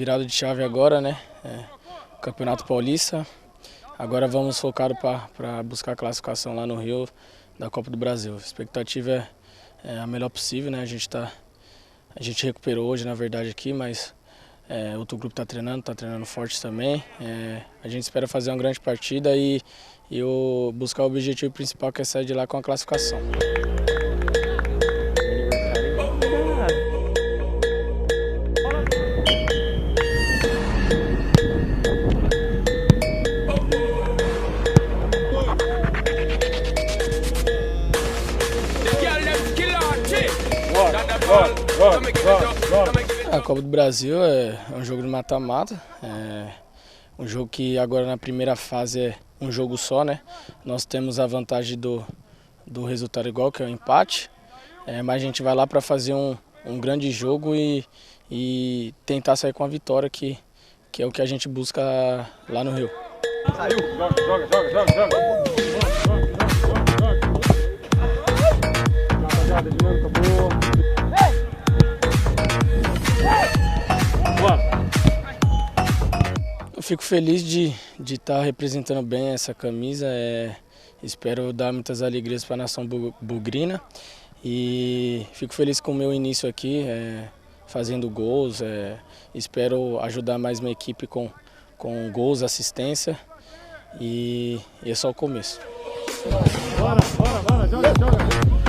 virada de chave agora, né? Campeonato Paulista. Agora vamos focar para buscar a classificação lá no Rio da Copa do Brasil. A expectativa é a melhor possível, né? A gente recuperou hoje, na verdade, aqui, mas outro grupo está treinando forte também. A gente espera fazer uma grande partida e buscar o objetivo principal, que é sair de lá com a classificação. A Copa do Brasil é um jogo de mata-mata, um jogo que agora na primeira fase é um jogo só, né? Nós temos a vantagem do resultado igual, que é o empate, mas a gente vai lá para fazer um grande jogo e tentar sair com a vitória, que é o que a gente busca lá no Rio. Saiu! Joga! Eu fico feliz de estar representando bem essa camisa. Espero dar muitas alegrias para a nação bugrina e fico feliz com o meu início aqui, fazendo gols. Espero ajudar mais minha equipe com gols, assistência e é só o começo. Bora, joga!